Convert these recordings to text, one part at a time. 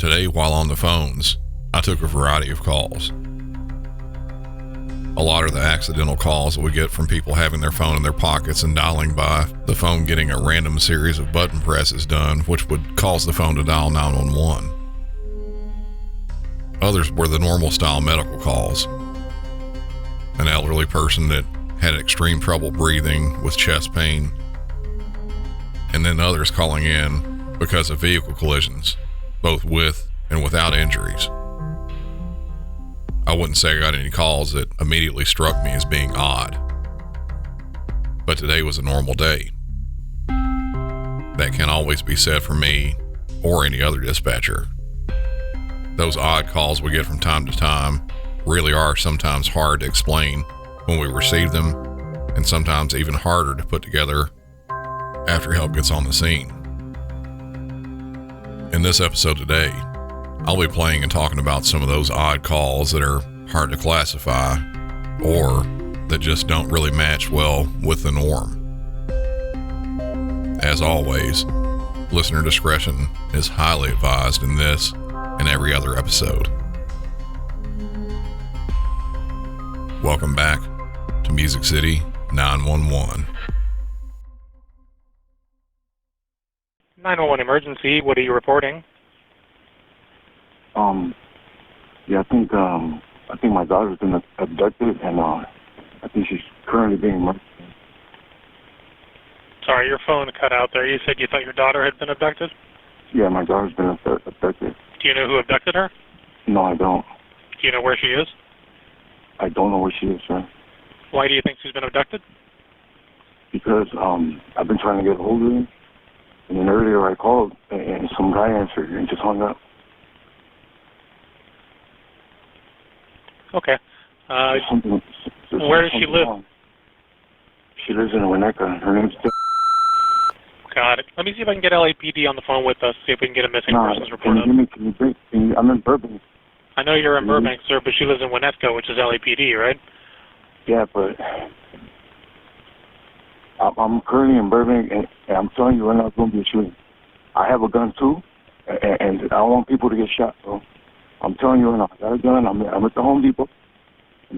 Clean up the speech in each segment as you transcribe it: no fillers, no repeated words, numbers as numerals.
Today, while on the phones, I took a variety of calls. A lot are the accidental calls that we get from people having their phone in their pockets and dialing by the phone getting a random series of button presses done, which would cause the phone to dial 911. Others were the normal style medical calls. An elderly person that had extreme trouble breathing with chest pain, and then others calling in because of vehicle collisions, both with and without injuries. I wouldn't say I got any calls that immediately struck me as being odd, but today was a normal day. That can't always be said for me or any other dispatcher. Those odd calls we get from time to time really are sometimes hard to explain when we receive them, and sometimes even harder to put together after help gets on the scene. In this episode today, I'll be playing and talking about some of those odd calls that are hard to classify or that just don't really match well with the norm. As always, listener discretion is highly advised in this and every other episode. Welcome back to Music City 911. 911 emergency, what are you reporting? Yeah, I think my daughter's been abducted, and I think she's currently being murdered. Sorry, your phone cut out there. You said you thought your daughter had been abducted? Yeah, my daughter's been abducted. Do you know who abducted her? No, I don't. Do you know where she is? I don't know where she is, sir. Why do you think she's been abducted? Because I've been trying to get a hold of her, and then earlier I called, and some guy answered and just hung up. Okay. Where does she live? She lives in Winnetka. Her name's... Got it. Let me see if I can get LAPD on the phone with us, see if we can get a missing persons report up. I'm in Burbank. I know you're in Burbank, sir, but she lives in Winnetka, which is LAPD, right? Yeah, but I'm currently in Burbank, and I'm telling you right now, it's going to be a shooting. I have a gun, too, and I don't want people to get shot, so I'm telling you right now, I got a gun. I'm at the Home Depot. I'm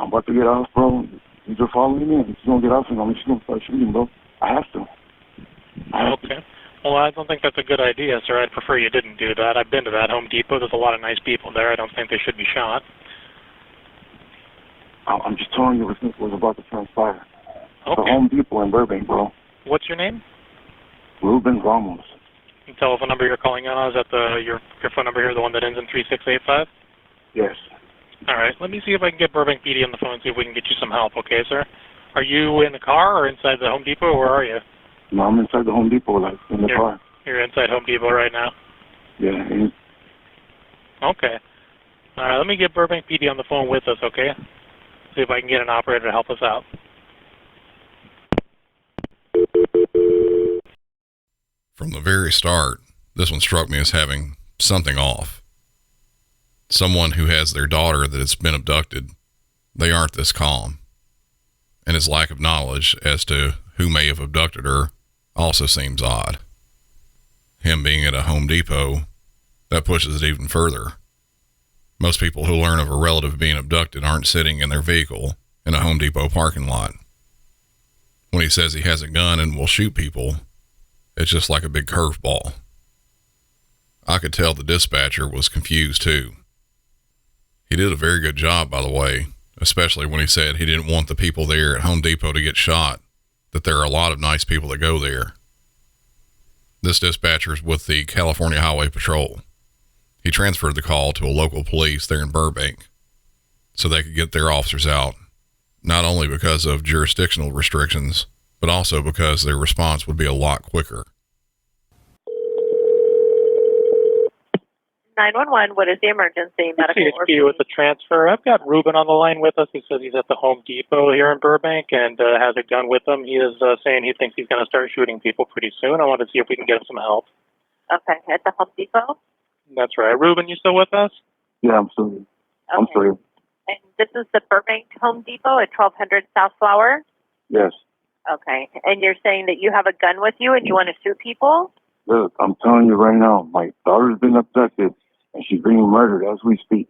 about to get off, bro. You're just following me, and you're going to get off, and I'm just going to start shooting, bro. I have to. Okay. Well, I don't think that's a good idea, sir. I'd prefer you didn't do that. I've been to that Home Depot. There's a lot of nice people there. I don't think they should be shot. I'm just telling you what was about to transpire. Okay. The Home Depot in Burbank, bro. What's your name? Ruben Ramos. The telephone number you're calling on, is that your phone number here, the one that ends in 3685? Yes. All right. Let me see if I can get Burbank PD on the phone and see if we can get you some help, okay, sir? Are you in the car or inside the Home Depot, or where are you? No, I'm inside the Home Depot, like, in the car. You're inside Home Depot right now? Yeah. Okay. All right, let me get Burbank PD on the phone with us, okay? See if I can get an operator to help us out. From the very start, this one struck me as having something off. Someone who has their daughter that has been abducted, they aren't this calm. And his lack of knowledge as to who may have abducted her also seems odd. Him being at a Home Depot, that pushes it even further. Most people who learn of a relative being abducted aren't sitting in their vehicle in a Home Depot parking lot. When he says he has a gun and will shoot people, it's just like a big curveball. I could tell the dispatcher was confused too. He did a very good job, by the way, especially when he said he didn't want the people there at Home Depot to get shot, that there are a lot of nice people that go there. This dispatcher is with the California Highway Patrol. He transferred the call to a local police there in Burbank so they could get their officers out, not only because of jurisdictional restrictions, but also because their response would be a lot quicker. 911, what is the emergency? Medical or CHP with the transfer. I've got Ruben on the line with us. He says he's at the Home Depot here in Burbank and has a gun with him. He is saying he thinks he's going to start shooting people pretty soon. I want to see if we can get him some help. Okay, at the Home Depot? That's right. Ruben, you still with us? Yeah, I'm still here. Okay. I'm still here. And this is the Burbank Home Depot at 1200 South Flower? Yes. Okay. And you're saying that you have a gun with you and you want to shoot people? Look, I'm telling you right now, my daughter's been abducted and she's being murdered as we speak.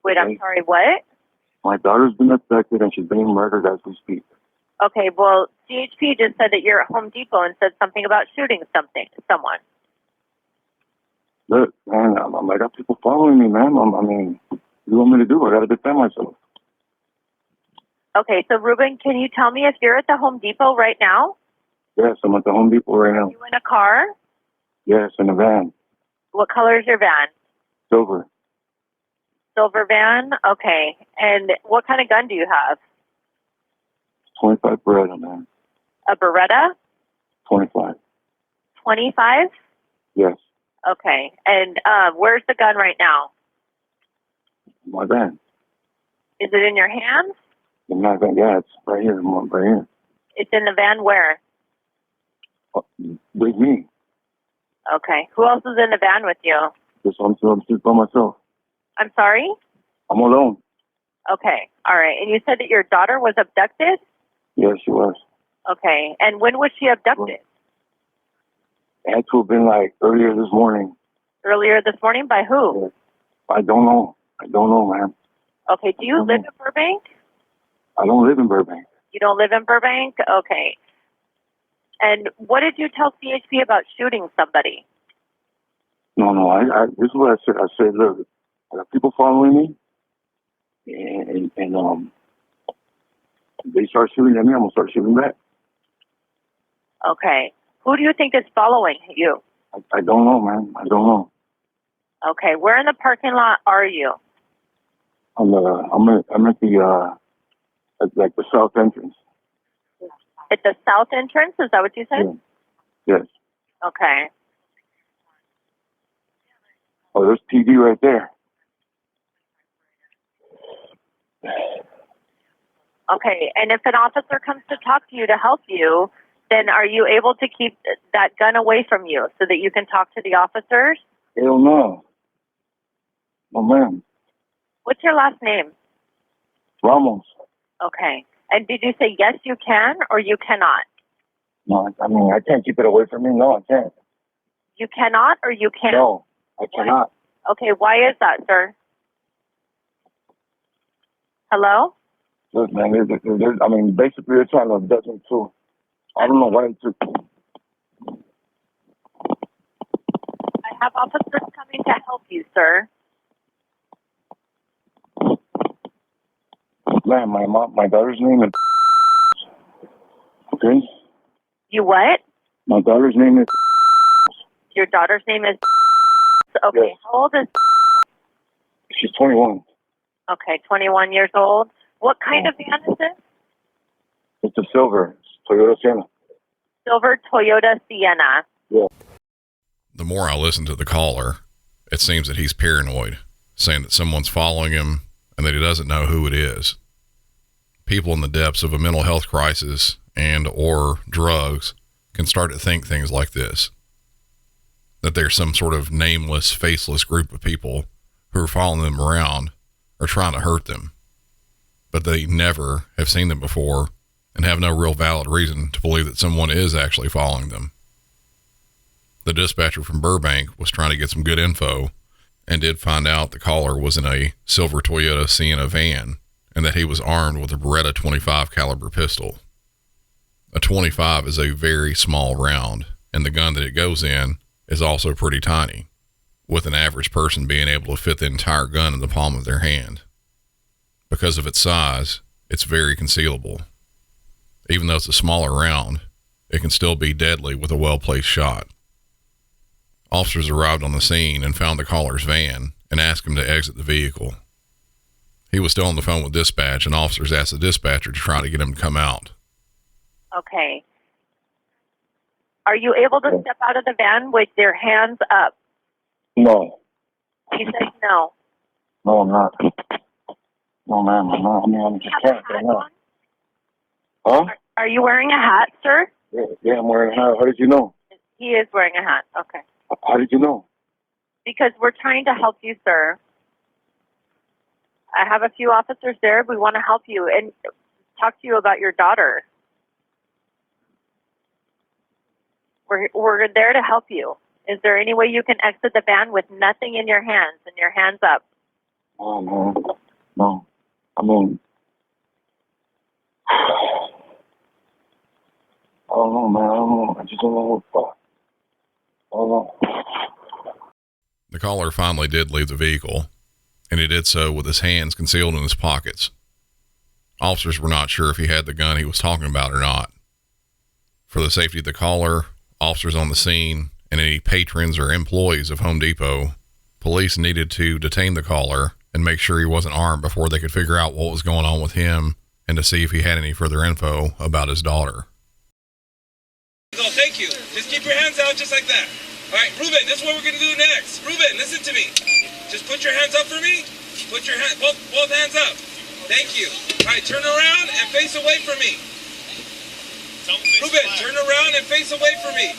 Wait, I'm sorry, what? My daughter's been abducted and she's being murdered as we speak. Okay, well, CHP just said that you're at Home Depot and said something about shooting someone. Look, man, I got people following me, man. I mean, what do you want me to do? I got to defend myself. Okay, so Ruben, can you tell me if you're at the Home Depot right now? Yes, I'm at the Home Depot right Are now. you in a car? Yes, in a van. What color is your van? Silver. Silver van? Okay. And what kind of gun do you have? 25 Beretta, man. A Beretta? 25. 25? Yes. Okay. And where's the gun right now? My van. Is it in your hands? In my van, yeah, it's right here, right here. It's in the van where? With me. Okay. Who else is in the van with you? Just I'm just by myself. I'm sorry? I'm alone. Okay. All right. And you said that your daughter was abducted? Yes, she was. Okay. And when was she abducted? It had to have been like earlier this morning. Earlier this morning? By who? I don't know. I don't know, man. Okay. Do you live in Burbank? I don't live in Burbank. You don't live in Burbank? Okay. And what did you tell CHP about shooting somebody? No, this is what I said. I said, look, I got people following me, and they start shooting at me, I'm going to start shooting back. Okay. Who do you think is following you? I don't know, man. I don't know. Okay. Where in the parking lot are you? I'm at the like the south entrance. At the south entrance? Is that what you said? Yeah. Yes. Okay. Oh, there's TV right there. Okay. And if an officer comes to talk to you to help you, then are you able to keep that gun away from you so that you can talk to the officers? Hell no. No, ma'am. What's your last name? Ramos. Okay. And did you say yes, you can, or you cannot? No, I mean, I can't keep it away from me. No, I can't. You cannot, or you can? No, I cannot. Okay. Why is that, sir? Hello? Look, man, I mean, basically, they're trying to abduct me, too. I don't know why it took. I have officers coming to help you, sir. Man, my daughter's name is. Okay? You what? My daughter's name is. Your daughter's name is. Okay. Yes. How old is? She's 21. Okay, 21 years old. What kind of van is it? It's a silver. It's Toyota Sienna. Silver Toyota Sienna. Yeah. The more I listen to the caller, it seems that he's paranoid, saying that someone's following him and that he doesn't know who it is. People in the depths of a mental health crisis and or drugs can start to think things like this, that there's some sort of nameless, faceless group of people who are following them around or trying to hurt them, but they never have seen them before and have no real valid reason to believe that someone is actually following them. The dispatcher from Burbank was trying to get some good info and did find out the caller was in a silver Toyota Sienna van and that he was armed with a Beretta 25 caliber pistol. A 25 is a very small round, and the gun that it goes in is also pretty tiny, with an average person being able to fit the entire gun in the palm of their hand. Because of its size, it's very concealable. Even though it's a smaller round, it can still be deadly with a well-placed shot. Officers arrived on the scene and found the caller's van and asked him to exit the vehicle. He was still on the phone with dispatch, and officers asked the dispatcher to try to get him to come out. Okay. Are you able to step out of the van with your hands up? No. He said no. No, I'm not. No, ma'am, I'm not. I mean, I'm just can't. I'm not. Huh? Are you wearing a hat, sir? Yeah, I'm wearing a hat. How did you know? He is wearing a hat. Okay. How did you know? Because we're trying to help you, sir. I have a few officers there. We want to help you and talk to you about your daughter. We're there to help you. Is there any way you can exit the van with nothing in your hands and your hands up? Oh, man. No. I mean, I don't know, man. I don't know. I just don't know what. I don't know. The caller finally did leave the vehicle, and he did so with his hands concealed in his pockets. Officers were not sure if he had the gun he was talking about or not. For the safety of the caller, officers on the scene, and any patrons or employees of Home Depot, police needed to detain the caller and make sure he wasn't armed before they could figure out what was going on with him and to see if he had any further info about his daughter. Thank you. Just keep your hands out just like that. All right, Ruben, this is what we're going to do next. Ruben, listen to me. Just put your hands up for me. Put your both hands up. Thank you. All right, turn around and face away from me. Ruben, turn around and face away from me.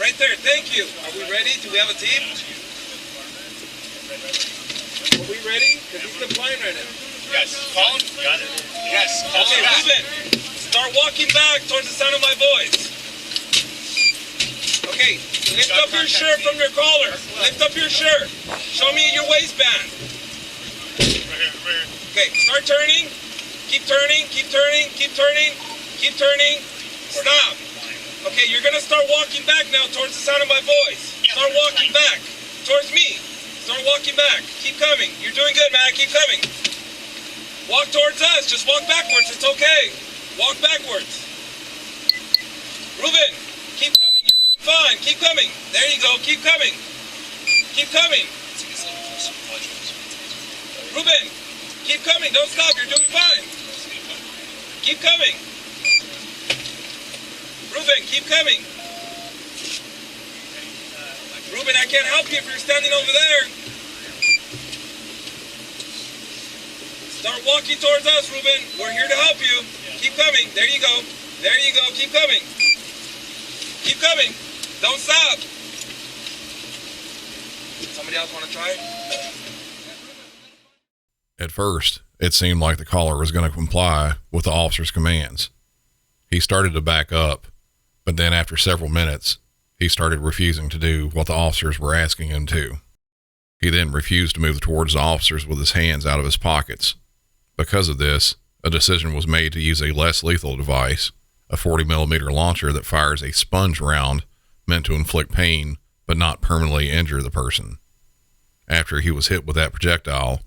Right there. Thank you. Are we ready? Do we have a team? Are we ready? Because he's complying right now. Yes, call him. Got it. Yes, call him Okay, back. Ruben, start walking back towards the sound of my voice. Okay, lift up your shirt from your collar. Lift up your shirt. Show me your waistband. Right here. Okay, start turning. Keep turning, keep turning, keep turning, keep turning. Stop. Okay, you're gonna start walking back now towards the sound of my voice. Start walking back towards me. Start walking back. Keep coming. You're doing good, man. Keep coming. Walk towards us. Just walk backwards. It's okay. Walk backwards. Ruben, keep coming. You're doing fine. Keep coming. There you go. Keep coming. Keep coming. Ruben, keep coming. Don't stop. You're doing fine. Keep coming. Ruben, keep coming. Ruben, I can't help you if you're standing over there. Start walking towards us, Ruben. We're here to help you. Keep coming. There you go. There you go. Keep coming. Keep coming. Don't stop. Somebody else want to try it? At first, it seemed like the caller was going to comply with the officer's commands. He started to back up, but then after several minutes, he started refusing to do what the officers were asking him to. He then refused to move towards the officers with his hands out of his pockets. Because of this, a decision was made to use a less lethal device, a 40mm launcher that fires a sponge round meant to inflict pain but not permanently injure the person. After he was hit with that projectile,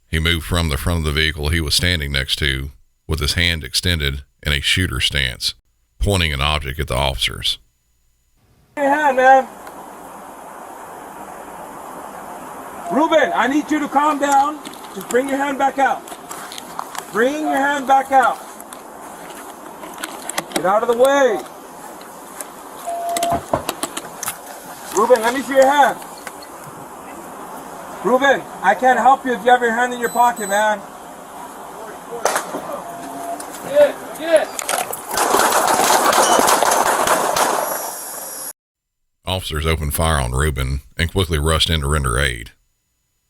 he moved from the front of the vehicle he was standing next to with his hand extended in a shooter stance, pointing an object at the officers. Your hand, man. Ruben, I need you to calm down. Just bring your hand back out. Bring your hand back out. Get out of the way. Ruben, let me see your hand. Ruben, I can't help you if you have your hand in your pocket, man. Get. Officers opened fire on Ruben and quickly rushed in to render aid.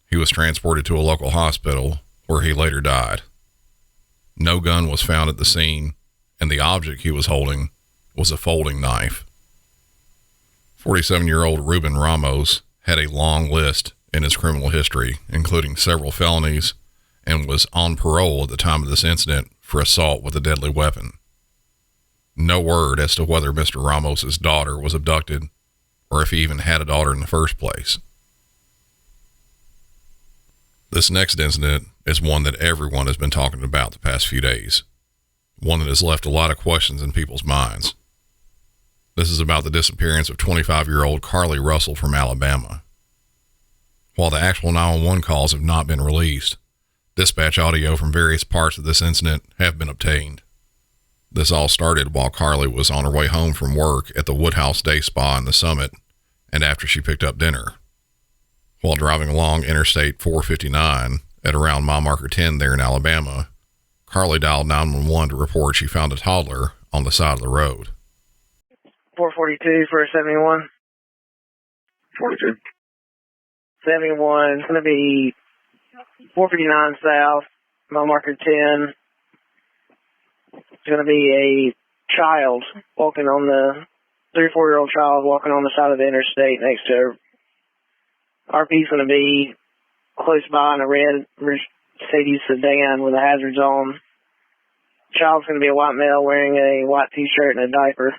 He was transported to a local hospital where he later died. No gun was found at the scene, and the object he was holding was a folding knife. 47-year-old Ruben Ramos had a long list in his criminal history, including several felonies, and was on parole at the time of this incident for assault with a deadly weapon. No word as to whether Mr. Ramos's daughter was abducted or if he even had a daughter in the first place. This next incident is one that everyone has been talking about the past few days, one that has left a lot of questions in people's minds. This is about the disappearance of 25-year-old Carly Russell from Alabama. While the actual 911 calls have not been released, dispatch audio from various parts of this incident have been obtained. This all started while Carly was on her way home from work at the Woodhouse Day Spa in the Summit, and after she picked up dinner. While driving along Interstate 459 at around mile marker 10 there in Alabama, Carly dialed 911 to report she found a toddler on the side of the road. 442 for 71. 42. 71 is going to be 459 south, mile marker 10. It's going to be a child walking on the 3-4-year-old child walking on the side of the interstate next to her. RP's going to be close by in a red Mercedes sedan with the hazards on. Child's going to be a white male wearing a white t-shirt and a diaper.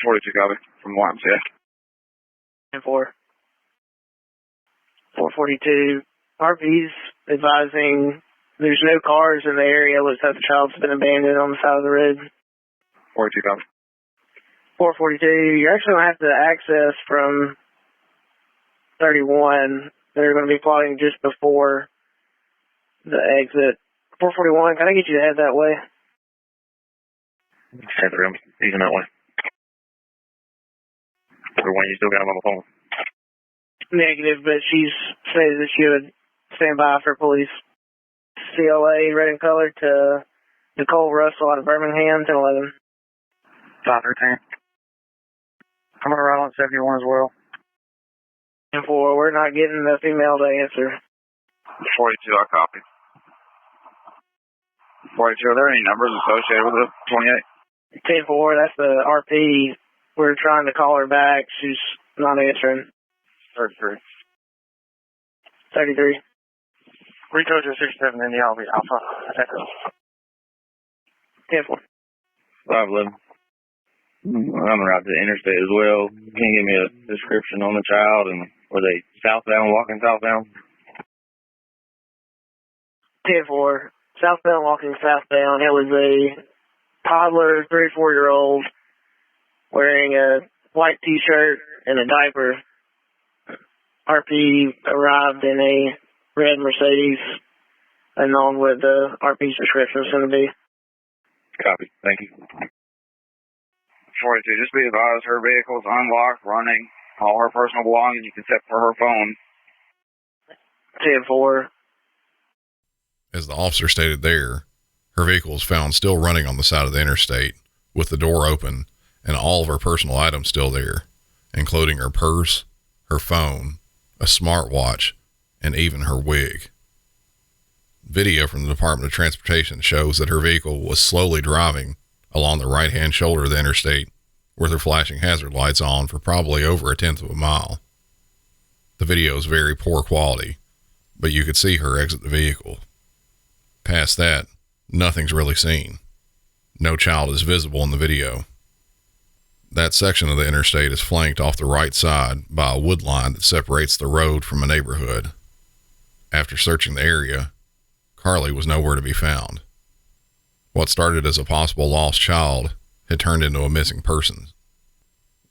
42 copy from YMCA. 10-4. 442. RP's advising there's no cars in the area. Looks like the child's been abandoned on the side of the road. 42 copy. 442. You're actually going to have to access from 31. They're going to be plotting just before the exit. 441, can I get you to head that way? 10-3, I'm using that way. 41, you still got him on the phone? Negative, but she's stated that she would stand by for police. CLA, red in color, to Nicole Russell out of Birmingham, 1011. 513. I'm going to ride on 71 as well. 10-4, we're not getting the female to answer. 42, I copy. 42, are there any numbers associated with the 28? 10-4, that's the RP. We're trying to call her back. She's not answering. 33. 33. Recode to 67 in the Alpha. 10-4. 511. I'm going to ride to the interstate as well. Can you give me a description on the child, and were they southbound, walking southbound? 10-4. Southbound, walking southbound. It was a toddler, 3-4-year-old, wearing a white t-shirt and a diaper. RP arrived in a red Mercedes, along with the RP's description is going to be. Copy. Thank you. 42, just be advised, her vehicle is unlocked, running, all her personal belongings except for her phone. 10-4. As the officer stated there, her vehicle was found still running on the side of the interstate with the door open and all of her personal items still there, including her purse, her phone, a smartwatch, and even her wig. Video from the Department of Transportation shows that her vehicle was slowly driving along the right-hand shoulder of the interstate with her flashing hazard lights on for probably over a tenth of a mile. The video is very poor quality, but you could see her exit the vehicle. Past that, nothing's really seen. No child is visible in the video. That section of the interstate is flanked off the right side by a wood line that separates the road from a neighborhood. After searching the area, Carly was nowhere to be found. What started as a possible lost child had turned into a missing person.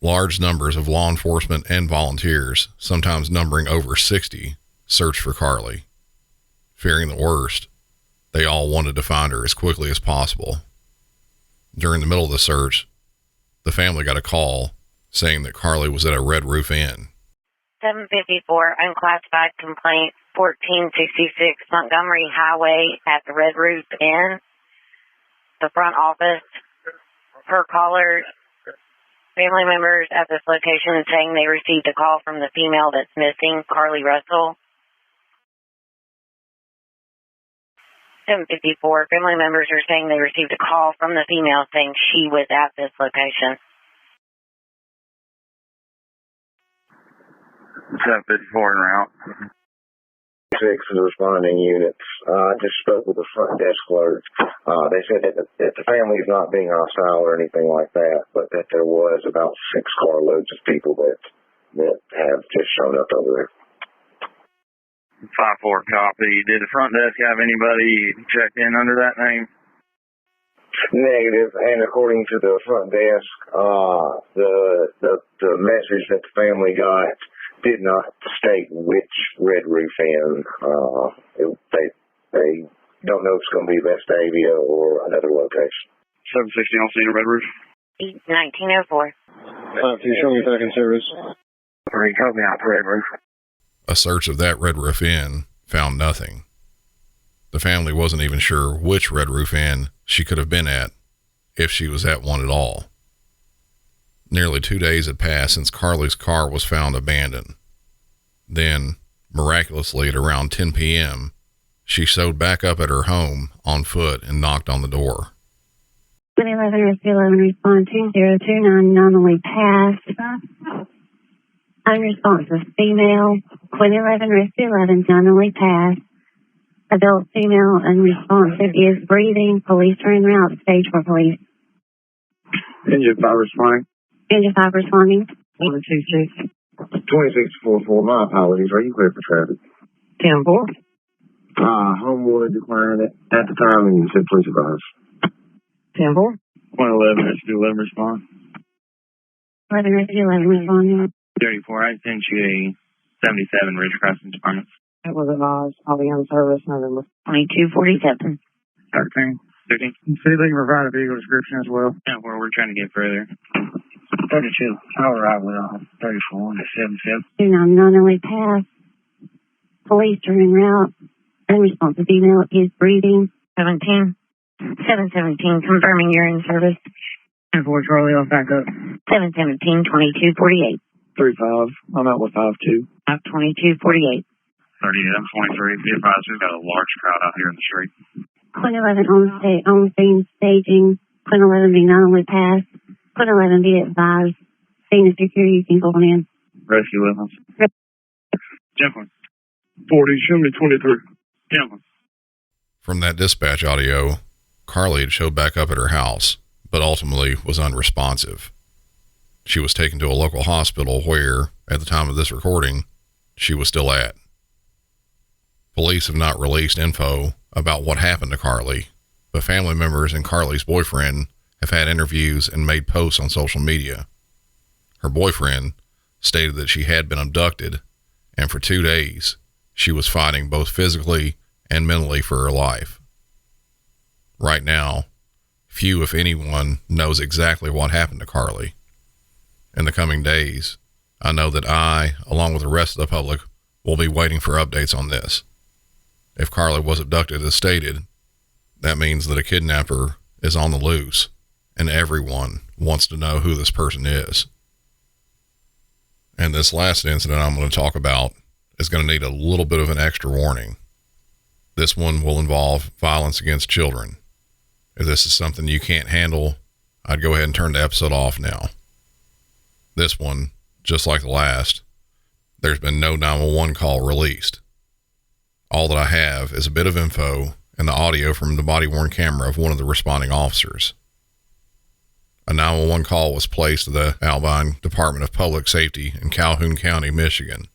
Large numbers of law enforcement and volunteers, sometimes numbering over 60, searched for Carly. Fearing the worst, they all wanted to find her as quickly as possible. During the middle of the search, the family got a call saying that Carly was at a Red Roof Inn. 754, unclassified complaint, 1466 Montgomery Highway at the Red Roof Inn. The front office, per caller, family members at this location saying they received a call from the female that's missing, Carly Russell. 754, family members are saying they received a call from the female saying she was at this location. 754 en route. 6 of the responding units. I just spoke with the front desk clerk. They said that the family is not being hostile or anything like that, but that there was about 6 carloads of people that have just shown up over there. 5-4 copy. Did the front desk have anybody check in under that name? Negative, and according to the front desk, the message that the family got did not state which Red Roof Inn. They don't know if it's going to be Vestavia or another location. 760 on scene of Red Roof. 1904. Can you show me second service? Help me out, Red Roof. A search of that Red Roof Inn found nothing. The family wasn't even sure which Red Roof Inn she could have been at, if she was at one at all. Nearly 2 days had passed since Carly's car was found abandoned. Then, miraculously at around 10 p.m., she showed back up at her home on foot and knocked on the door. 2011 Rescue 11 respond 2029 nominally passed. Unresponsive female. 2011 Rescue 11 nominally passed. Adult female unresponsive is breathing. Police are en route. Stage 4 police. Engine 5 responding. Engine 5 responding. 126. 2644, my apologies. Are you clear for traffic? 10-4. Homewood declaring it at the time and you said please advise. 10-4. 111, Rescue 11 respond. 11 Rescue 11 responding. 34, I sent you a 77 Ridge Crossing Department. That was advised. I'll be on service November 2247. 13. See if they can provide a vehicle description as well. Yeah, where we're trying to get further. 32. I'll arrive with 34 to 77. 29 nominally passed. Police are en route. Unresponsive female is breathing. 17. 717, confirming you're in service. 10-4 Charlie, I'll back up. 717, 2248. 35, I'm out with 52. 2248. 38, I'm 23. Be advised, we've got a large crowd out here in the street. 2011 on scene staging. 2011 be nominally passed. 2011 be advised. Scene of security, you can go in. Rescue 11. Gentlemen. 40, show me 23. Gentlemen. From that dispatch audio, Carly had showed back up at her house, but ultimately was unresponsive. She was taken to a local hospital where, at the time of this recording, she was still at. Police have not released info about what happened to Carly, but family members and Carly's boyfriend have had interviews and made posts on social media. Her boyfriend stated that she had been abducted, and for 2 days, she was fighting both physically and mentally for her life. Right now, few, if anyone, knows exactly what happened to Carly. In the coming days, I know that I, along with the rest of the public, will be waiting for updates on this. If Carly was abducted as stated, that means that a kidnapper is on the loose, and everyone wants to know who this person is. And this last incident I'm going to talk about is going to need a little bit of an extra warning. This one will involve violence against children. If this is something you can't handle, I'd go ahead and turn the episode off now. This one, just like the last, there's been no 911 call released. All that I have is a bit of info and the audio from the body-worn camera of one of the responding officers. A 911 call was placed to the Albine Department of Public Safety in Calhoun County, Michigan.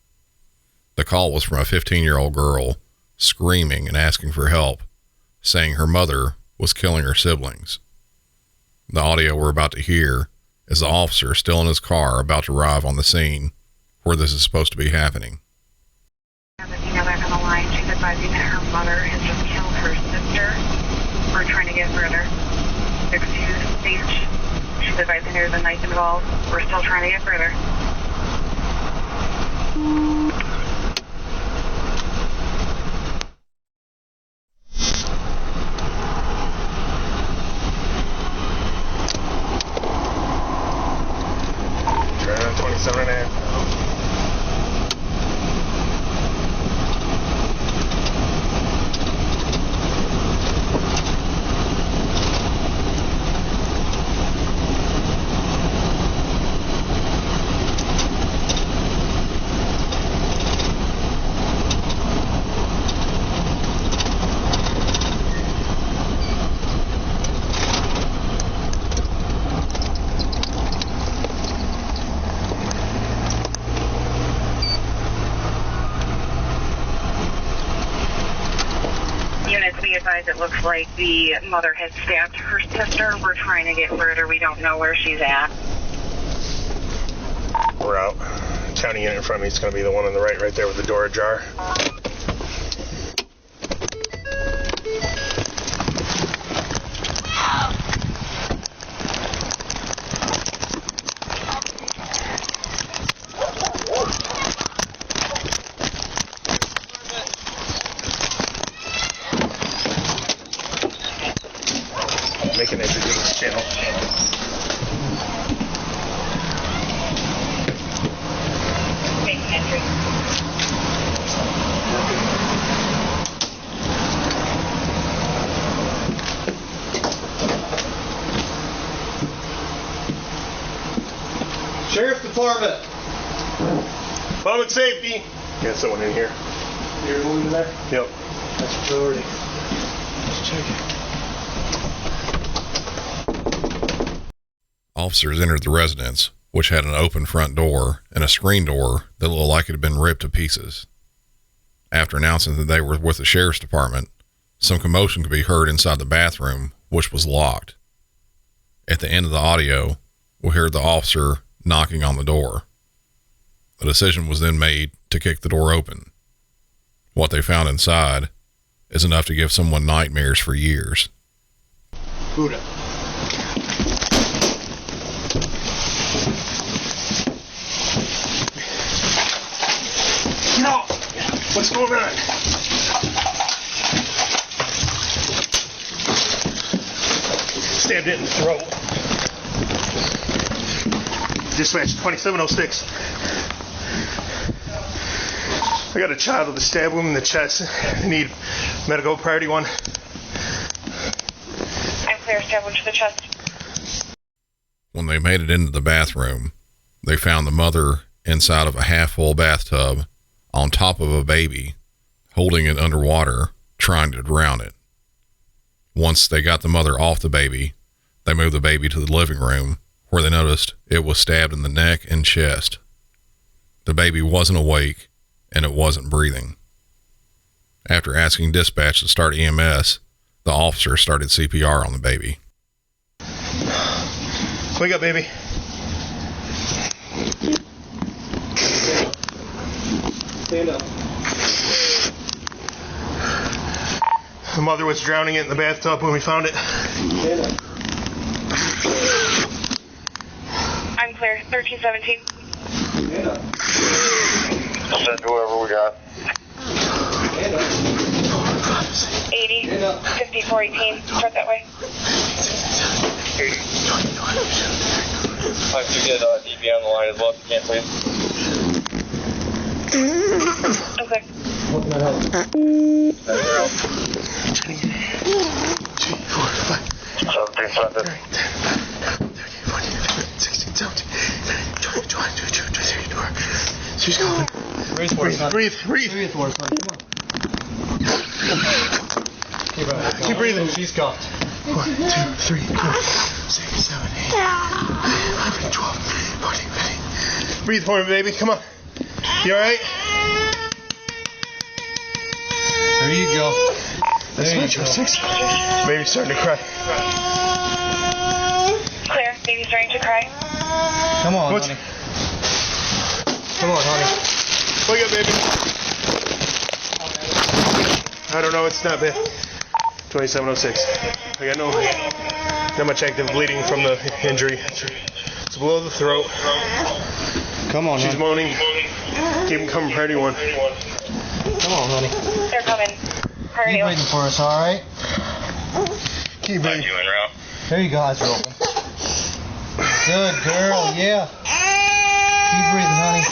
The call was from a 15-year-old girl screaming and asking for help, saying her mother was killing her siblings. The audio we're about to hear is the officer still in his car about to arrive on the scene where this is supposed to be happening. Back on the line, she's advising that her mother has just killed her sister. We're trying to get further. Excuse speech. She's advising there's a knife involved. We're still trying to get further. Turn on 27 and a half. It looks like the mother has stabbed her sister. We're trying to get further. We don't know where she's at. We're out. County unit in front of me is going to be the one on the right there with the door ajar. Making it to this channel. Making entry. Sheriff's Department. Public safety. Got someone in here. You're moving there? Yep. That's priority. Let's check it. Officers entered the residence, which had an open front door and a screen door that looked like it had been ripped to pieces. After announcing that they were with the sheriff's department, some commotion could be heard inside the bathroom, which was locked. At the end of the audio, we heard the officer knocking on the door. A decision was then made to kick the door open. What they found inside is enough to give someone nightmares for years. Buddha. No! What's going on? Stabbed it in the throat. Dispatch 2706. I got a child with a stab wound in the chest. I need medical priority 1. I'm clear, stab wound to the chest. When they made it into the bathroom, they found the mother inside of a half-full bathtub on top of a baby, holding it underwater, trying to drown it. Once they got the mother off the baby, they moved the baby to the living room, where they noticed it was stabbed in the neck and chest. The baby wasn't awake, and it wasn't breathing. After asking dispatch to start EMS, the officer started CPR on the baby. Wake up, baby. Stand up. The mother was drowning it in the bathtub when we found it. Stand up. I'm clear, 1317. Stand up. Send whoever we got. Stand up. 80, Stand up. 5418. Start that way. If you get DB on the line as well, if you can, please. Okay. What can I help? 3, 4, 5, 17, 7. 16, 17, 20, 22, 23, 24. She's going. Breathe for us, son. Breathe. Breathe for us, son. Come on. Keep breathing. She's cuffed. 1, 2, 3, 4, 6, 7, 8, 11, 12, 14, 15. Breathe for me, baby. Come on. You alright? There you go. That's There you much. go. 6. Baby's starting to cry. Clear, baby's starting to cry. Come on, What's- honey. Come on, honey. Wake up, baby. I don't know. It's not bad. 2706. I got not much active bleeding from the injury. It's below the throat. Come on, She's honey. moaning. Keep him coming, priority 1. Come on, honey. They're coming. Priority Keep 1. breathing for us, all right? Keep breathing. There you go. Eyes are open. Good girl. Yeah. Keep breathing, honey.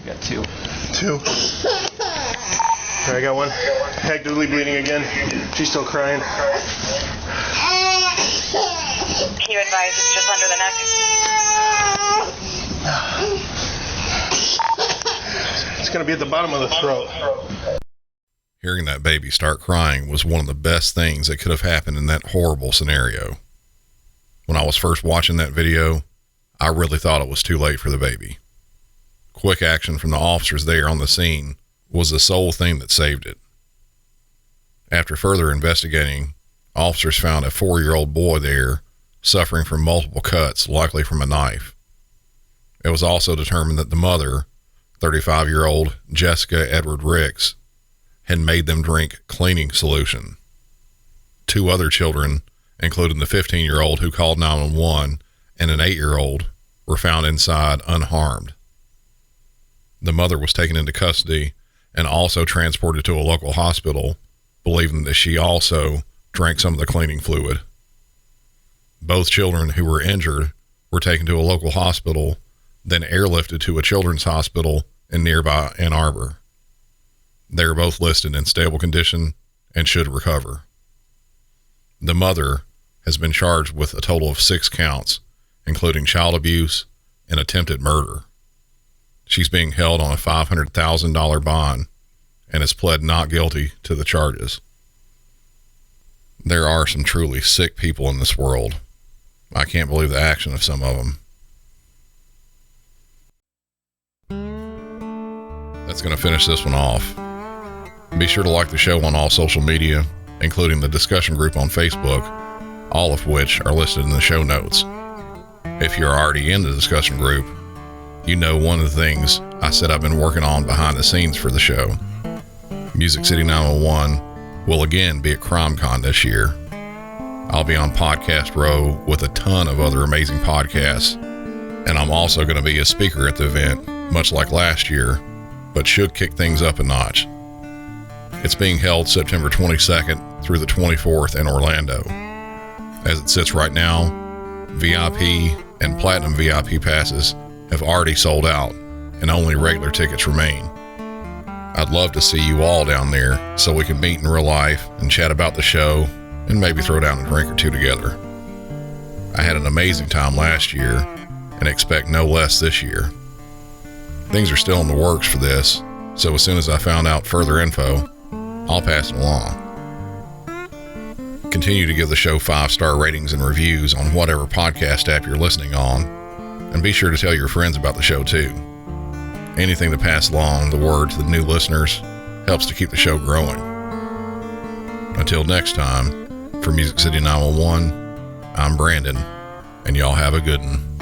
You got 2. 2. I got 1. Actively bleeding again. She's still crying. Keep advised, it's just under the neck. It's going to be at the bottom of the throat. Hearing that baby start crying was one of the best things that could have happened in that horrible scenario. When I was first watching that video, I really thought it was too late for the baby. Quick action from the officers there on the scene was the sole thing that saved it. After further investigating, officers found a 4-year-old boy there suffering from multiple cuts, likely from a knife. It was also determined that the mother, 35-year-old Jessica Edward Ricks, had made them drink cleaning solution. 2 other children, including the 15-year-old who called 911 and an 8-year-old, were found inside unharmed. The mother was taken into custody and also transported to a local hospital, believing that she also drank some of the cleaning fluid. Both children who were injured were taken to a local hospital, then airlifted to a children's hospital in nearby Ann Arbor. They are both listed in stable condition and should recover. The mother has been charged with a total of 6 counts, including child abuse and attempted murder. She's being held on a $500,000 bond and has pled not guilty to the charges. There are some truly sick people in this world. I can't believe the action of some of them. That's going to finish this one off. Be sure to like the show on all social media, including the discussion group on Facebook, all of which are listed in the show notes. If you're already in the discussion group, you know one of the things I said I've been working on behind the scenes for the show. Music City 901 will again be at CrimeCon this year. I'll be on Podcast Row with a ton of other amazing podcasts, and I'm also going to be a speaker at the event, much like last year, but should kick things up a notch. It's being held September 22nd through the 24th in Orlando. As it sits right now, VIP and Platinum VIP passes have already sold out, and only regular tickets remain. I'd love to see you all down there so we can meet in real life and chat about the show and maybe throw down a drink or two together. I had an amazing time last year and expect no less this year. Things are still in the works for this, so as soon as I found out further info, I'll pass it along. Continue to give the show 5-star ratings and reviews on whatever podcast app you're listening on, and be sure to tell your friends about the show too. Anything to pass along the word to the new listeners helps to keep the show growing. Until next time, for Music City 911, I'm Brandon, and y'all have a good one.